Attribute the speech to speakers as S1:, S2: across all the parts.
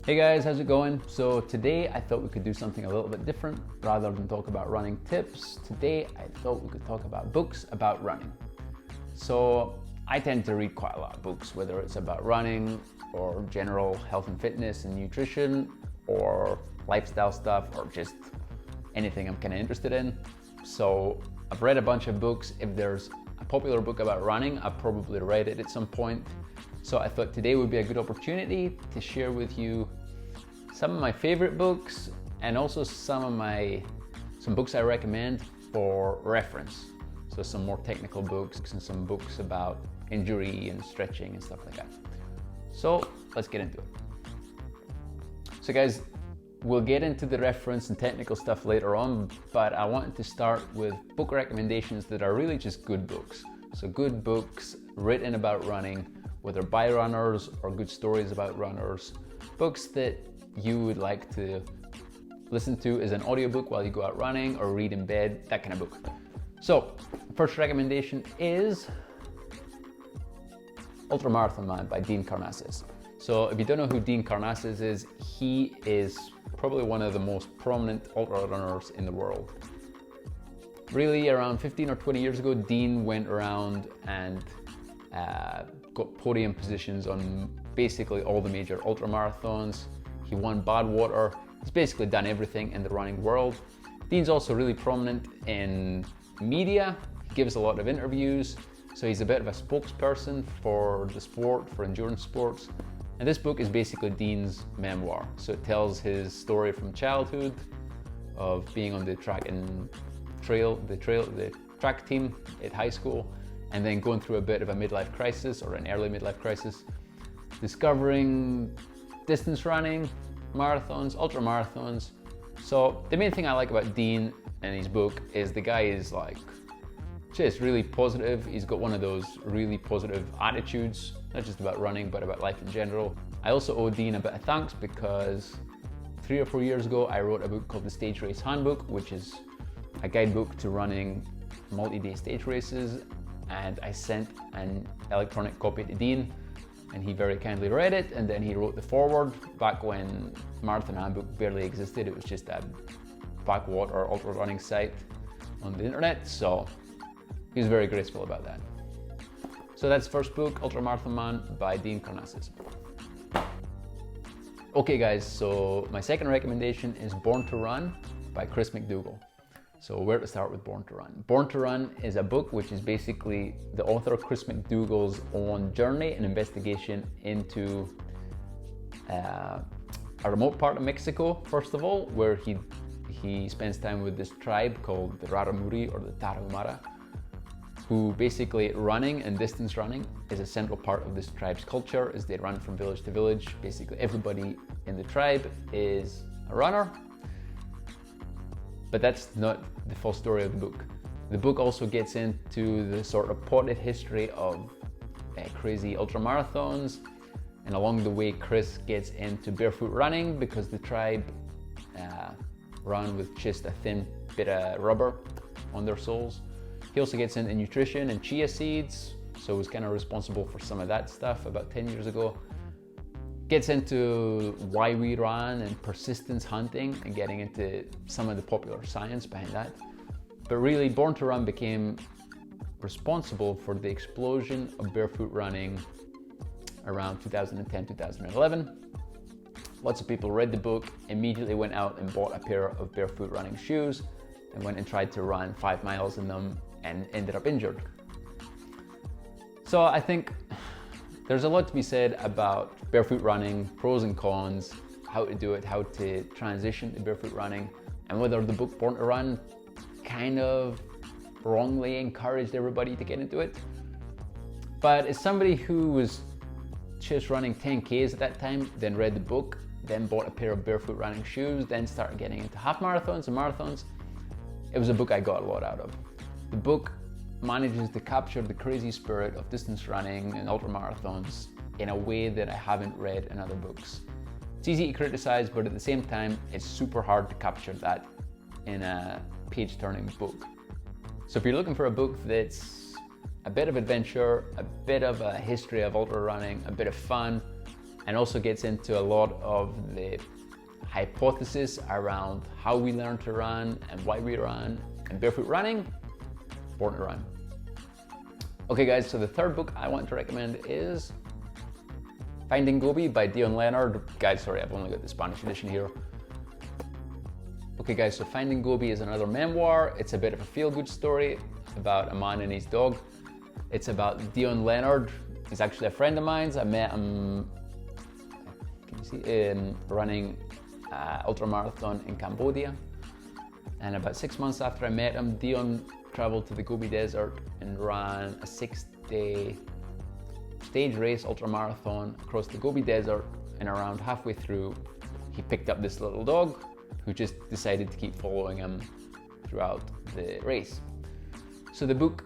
S1: Hey guys, how's it going? So today I thought we could do something a little bit different. Rather than talk about running tips, today I thought we could talk about books about running. So I tend to read quite a lot of books, whether it's about running or general health and fitness and nutrition or lifestyle stuff or just anything I'm kind of interested in. So I've read a bunch of books. If there's a popular book about running, I've probably read it at some point. So I thought today would be a good opportunity to share with you some of my favorite books and also some books I recommend for reference. So some more technical books and some books about injury and stretching and stuff like that. So let's get into it. So guys, we'll get into the reference and technical stuff later on, but I wanted to start with book recommendations that are really just good books. So good books written about running, whether by runners or good stories about runners, books that you would like to listen to as an audiobook while you go out running or read in bed, that kind of book. So, first recommendation is Ultramarathon Man by Dean Karnazes. So if you don't know who Dean Karnazes is, he is probably one of the most prominent ultra runners in the world. Really, around 15 or 20 years ago, Dean went around and got podium positions on basically all the major ultra marathons. He won Badwater. He's basically done everything in the running world. Dean's also really prominent in media. He gives a lot of interviews. So he's a bit of a spokesperson for the sport, for endurance sports. And this book is basically Dean's memoir. So it tells his story from childhood of being on the track and the track team at high school, and then going through a bit of a midlife crisis or an early midlife crisis, discovering distance running, marathons, ultra marathons. So the main thing I like about Dean and his book is the guy is like just really positive. He's got one of those really positive attitudes, not just about running, but about life in general. I also owe Dean a bit of thanks because 3 or 4 years ago, I wrote a book called The Stage Race Handbook, which is a guidebook to running multi-day stage races. And I sent an electronic copy to Dean, and he very kindly read it, and then he wrote the foreword. Back when Marathon Handbook barely existed, it was just a backwater ultra running site on the internet, so he was very graceful about that. So that's the first book, Ultramarathon Man by Dean Karnazes. Okay guys, so my second recommendation is Born to Run by Chris McDougall. So where to start with Born to Run? Born to Run is a book which is basically the author Chris McDougall's own journey and investigation into a remote part of Mexico, first of all, where he spends time with this tribe called the Raramuri or the Tarahumara, who basically running and distance running is a central part of this tribe's culture as they run from village to village. Basically everybody in the tribe is a runner. But that's not the full story of the book. The book also gets into the sort of potted history of crazy ultramarathons, and along the way Chris gets into barefoot running because the tribe run with just a thin bit of rubber on their soles. He also gets into nutrition and chia seeds, so was kind of responsible for some of that stuff about 10 years ago. Gets into why we run and persistence hunting and getting into some of the popular science behind that. But really, Born to Run became responsible for the explosion of barefoot running around 2010, 2011. Lots of people read the book, immediately went out and bought a pair of barefoot running shoes and went and tried to run 5 miles in them and ended up injured. So I think there's a lot to be said about barefoot running, pros and cons, how to do it, how to transition to barefoot running, and whether the book Born to Run kind of wrongly encouraged everybody to get into it. But as somebody who was just running 10Ks at that time, then read the book, then bought a pair of barefoot running shoes, then started getting into half marathons and marathons, it was a book I got a lot out of. The book manages to capture the crazy spirit of distance running and ultramarathons in a way that I haven't read in other books. It's easy to criticize, but at the same time, it's super hard to capture that in a page-turning book. So if you're looking for a book that's a bit of adventure, a bit of a history of ultra running, a bit of fun, and also gets into a lot of the hypothesis around how we learn to run and why we run. And barefoot running, born to run. Okay guys, so the third book I want to recommend is Finding Gobi by Dion Leonard. Guys, sorry, I've only got the Spanish edition here. Okay guys, so Finding Gobi is another memoir. It's a bit of a feel-good story about a man and his dog. It's about Dion Leonard. He's actually a friend of mine. I met him, can you see, running Ultramarathon in Cambodia. And about 6 months after I met him, Dion traveled to the Gobi Desert and ran a 6-day stage race ultramarathon across the Gobi Desert, and around halfway through, he picked up this little dog who just decided to keep following him throughout the race. So the book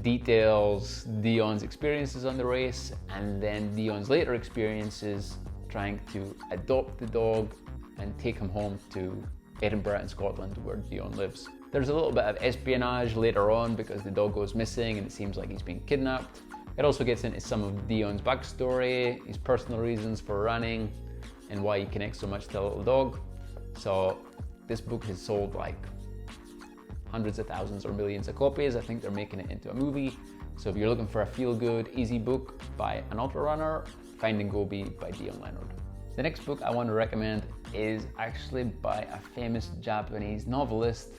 S1: details Dion's experiences on the race, and then Dion's later experiences trying to adopt the dog and take him home to Edinburgh in Scotland, where Dion lives. There's a little bit of espionage later on because the dog goes missing and it seems like he's been kidnapped. It also gets into some of Dion's backstory, his personal reasons for running, and why he connects so much to a little dog. So this book has sold like hundreds of thousands or millions of copies. I think they're making it into a movie. So if you're looking for a feel-good, easy book by an ultra runner, Finding Gobi by Dion Leonard. The next book I want to recommend is actually by a famous Japanese novelist,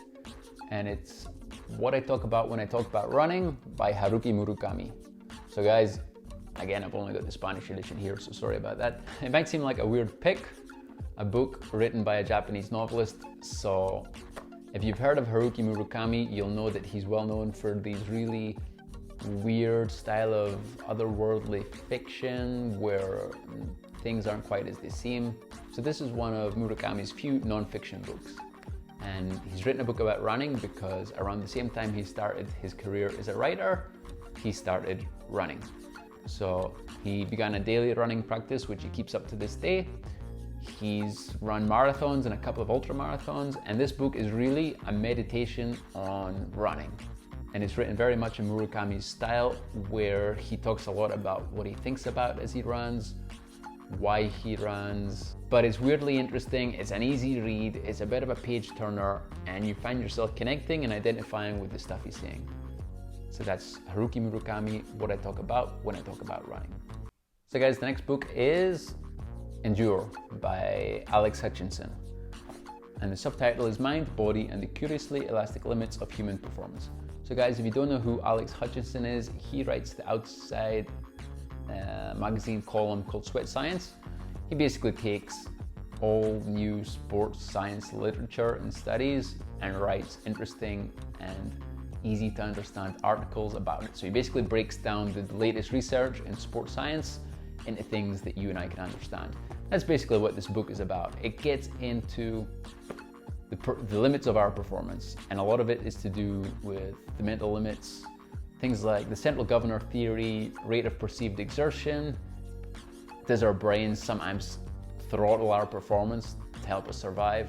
S1: and it's What I Talk About When I Talk About Running by Haruki Murakami. So guys, again, I've only got the Spanish edition here, so sorry about that. It might seem like a weird pick, a book written by a Japanese novelist. So if you've heard of Haruki Murakami, you'll know that he's well known for these really weird style of otherworldly fiction where things aren't quite as they seem. So this is one of Murakami's few non-fiction books. And he's written a book about running because around the same time he started his career as a writer, he started running. So he began a daily running practice, which he keeps up to this day. He's run marathons and a couple of ultra marathons, and this book is really a meditation on running. And it's written very much in Murakami's style, where he talks a lot about what he thinks about as he runs, why he runs. But it's weirdly interesting, it's an easy read, it's a bit of a page turner, and you find yourself connecting and identifying with the stuff he's saying. So that's Haruki Murakami, What I Talk About When I Talk About Running. So guys, the next book is Endure by Alex Hutchinson. And the subtitle is Mind, Body, and the Curiously Elastic Limits of Human Performance. So guys, if you don't know who Alex Hutchinson is, he writes the Outside magazine column called Sweat Science. He basically takes all new sports science literature and studies and writes interesting and easy to understand articles about it. So he basically breaks down the latest research in sports science into things that you and I can understand. That's basically what this book is about. It gets into the limits of our performance, and a lot of it is to do with the mental limits, things like the central governor theory, rate of perceived exertion. Does our brains sometimes throttle our performance to help us survive?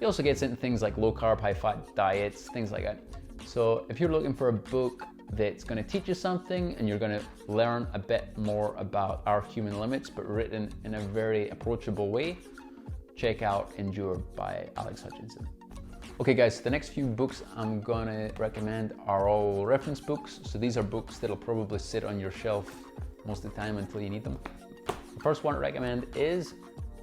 S1: He also gets into things like low carb, high fat diets, things like that. So if you're looking for a book that's going to teach you something and you're going to learn a bit more about our human limits, but written in a very approachable way, check out Endure by Alex Hutchinson. Okay guys, so the next few books I'm going to recommend are all reference books. So these are books that'll probably sit on your shelf most of the time until you need them. The first one to recommend is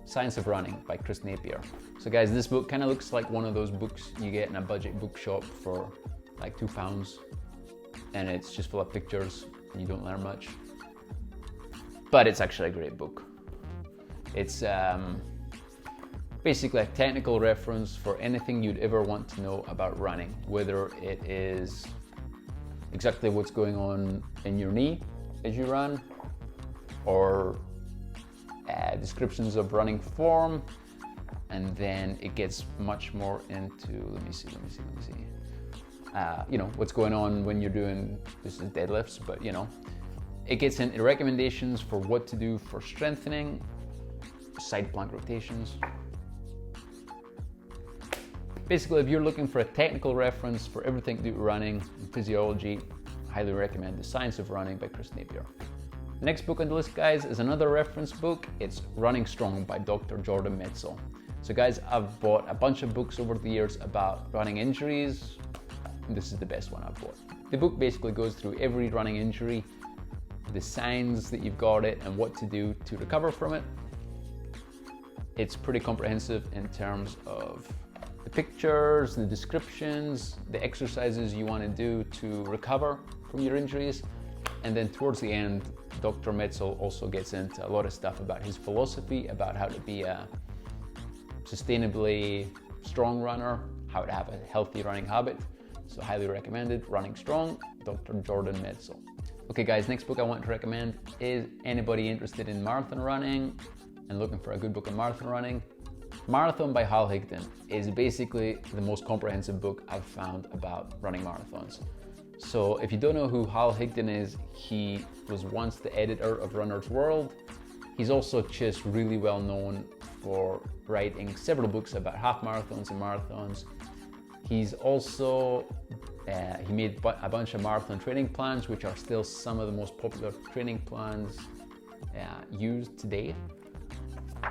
S1: Science of Running by Chris Napier. So guys, this book kind of looks like one of those books you get in a budget bookshop for like £2, and it's just full of pictures and you don't learn much. But it's actually a great book. It's basically a technical reference for anything you'd ever want to know about running, whether it is exactly what's going on in your knee as you run, or descriptions of running form, and then it gets much more into, let me see. You know, what's going on when you're doing, this is deadlifts, but you know, it gets into recommendations for what to do for strengthening, side plank rotations. Basically, if you're looking for a technical reference for everything to do with running and physiology, I highly recommend The Science of Running by Chris Napier. The next book on the list, guys, is another reference book. It's Running Strong by Dr. Jordan Metzl. So guys, I've bought a bunch of books over the years about running injuries. This is the best one I've bought. The book basically goes through every running injury, the signs that you've got it, and what to do to recover from it. It's pretty comprehensive in terms of the pictures, the descriptions, the exercises you want to do to recover from your injuries. And then towards the end, Dr. Metzl also gets into a lot of stuff about his philosophy, about how to be a sustainably strong runner, how to have a healthy running habit. So highly recommended, Running Strong, Dr. Jordan Metzl. Okay guys, next book I want to recommend is anybody interested in marathon running and looking for a good book on marathon running. Marathon by Hal Higdon is basically the most comprehensive book I've found about running marathons. So if you don't know who Hal Higdon is, he was once the editor of Runner's World. He's also just really well known for writing several books about half marathons and marathons. He's also, he made a bunch of marathon training plans, which are still some of the most popular training plans used today.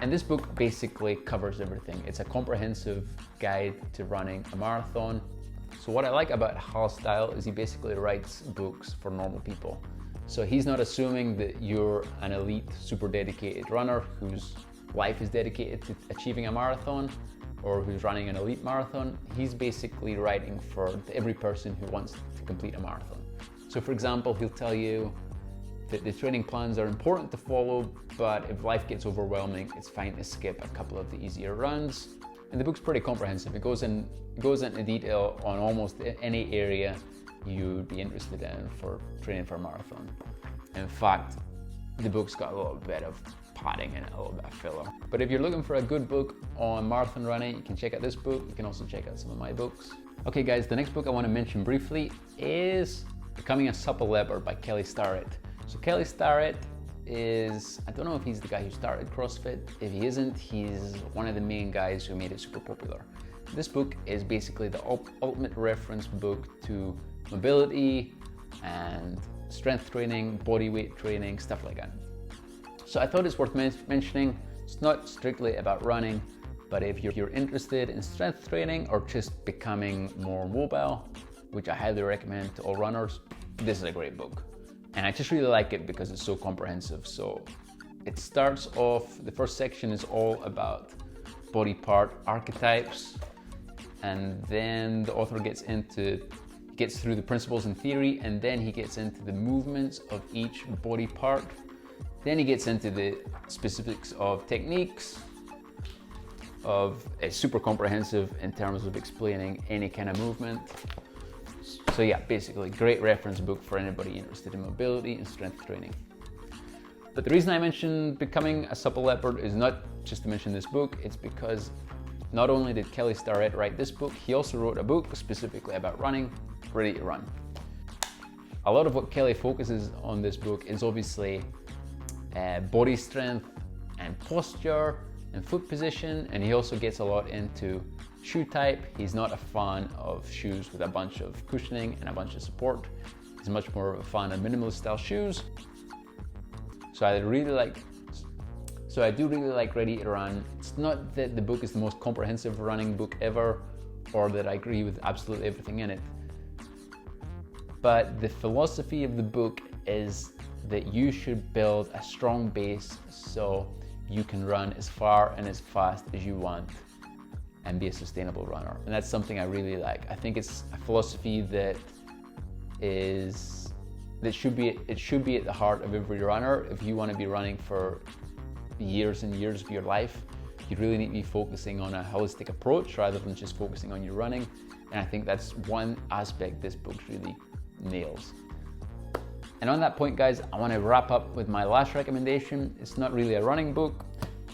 S1: And this book basically covers everything. It's a comprehensive guide to running a marathon. So what I like about Hal's style is he basically writes books for normal people. So he's not assuming that you're an elite, super dedicated runner whose life is dedicated to achieving a marathon or who's running an elite marathon. He's basically writing for every person who wants to complete a marathon. So for example, he'll tell you that the training plans are important to follow, but if life gets overwhelming, it's fine to skip a couple of the easier runs. And the book's pretty comprehensive. It goes into detail on almost any area you'd be interested in for training for a marathon. In fact, the book's got a little bit of padding in it, a little bit of filler. But if you're looking for a good book on marathon running, you can check out this book. You can also check out some of my books. Okay guys, the next book I want to mention briefly is Becoming a Supple Leopard by Kelly Starrett. So Kelly Starrett is, I don't know if he's the guy who started CrossFit. If he isn't, he's one of the main guys who made it super popular. This book is basically the ultimate reference book to mobility and strength training, body weight training, stuff like that. So I thought it's worth mentioning. It's not strictly about running, but if you're interested in strength training or just becoming more mobile, which I highly recommend to all runners, this is a great book. And I just really like it because it's so comprehensive. So it starts off, the first section is all about body part archetypes. And then the author gets through the principles and theory, and then he gets into the movements of each body part. Then he gets into the specifics of techniques. It's super comprehensive in terms of explaining any kind of movement. So yeah, basically great reference book for anybody interested in mobility and strength training. But the reason I mentioned Becoming a Supple Leopard is not just to mention this book, it's because not only did Kelly Starrett write this book, he also wrote a book specifically about running, Ready to Run. A lot of what Kelly focuses on this book is obviously body strength and posture and foot position, and he also gets a lot into shoe type. He's not a fan of shoes with a bunch of cushioning and a bunch of support. He's much more of a fan of minimalist style shoes. So I do really like Ready to Run. It's not that the book is the most comprehensive running book ever, or that I agree with absolutely everything in it. But the philosophy of the book is that you should build a strong base so you can run as far and as fast as you want and be a sustainable runner. And that's something I really like. I think it's a philosophy that should be at the heart of every runner. If you want to be running for years and years of your life, you really need to be focusing on a holistic approach rather than just focusing on your running. And I think that's one aspect this book really nails. And on that point, guys, I want to wrap up with my last recommendation. It's not really a running book.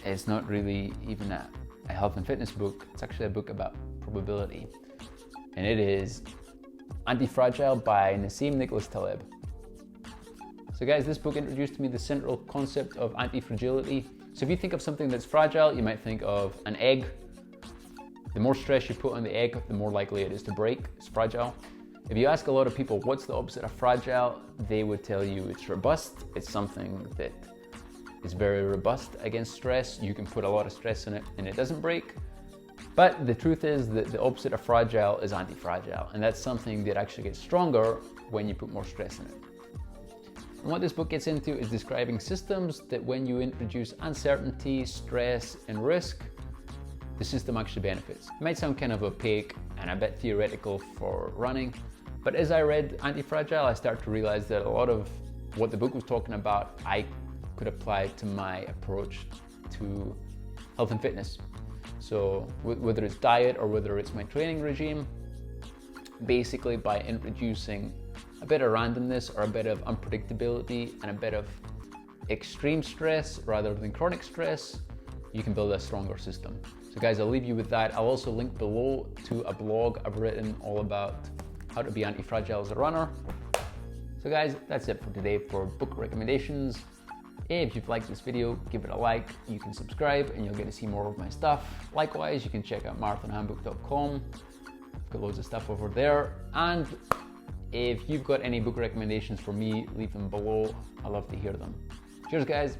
S1: It's not really even a health and fitness book. It's actually a book about probability. And it is Antifragile by Nassim Taleb. So guys, this book introduced me the central concept of anti-fragility. So if you think of something that's fragile, you might think of an egg. The more stress you put on the egg, the more likely it is to break. It's fragile. If you ask a lot of people what's the opposite of fragile, they would tell you it's robust. It's something that is very robust against stress. You can put a lot of stress in it and it doesn't break. But the truth is that the opposite of fragile is anti-fragile, and that's something that actually gets stronger when you put more stress in it. And what this book gets into is describing systems that when you introduce uncertainty, stress, and risk, the system actually benefits. It might sound kind of opaque and a bit theoretical for running, but as I read Antifragile, I started to realize that a lot of what the book was talking about, I could apply to my approach to health and fitness. So whether it's diet or whether it's my training regime, basically by introducing a bit of randomness or a bit of unpredictability and a bit of extreme stress rather than chronic stress, you can build a stronger system. So guys, I'll leave you with that. I'll also link below to a blog I've written all about how to be anti-fragile as a runner. So guys, that's it for today for book recommendations. If you've liked this video, give it a like, you can subscribe and you'll get to see more of my stuff. Likewise, you can check out marathonhandbook.com. I've got loads of stuff over there. And if you've got any book recommendations for me, leave them below. I love to hear them. Cheers guys.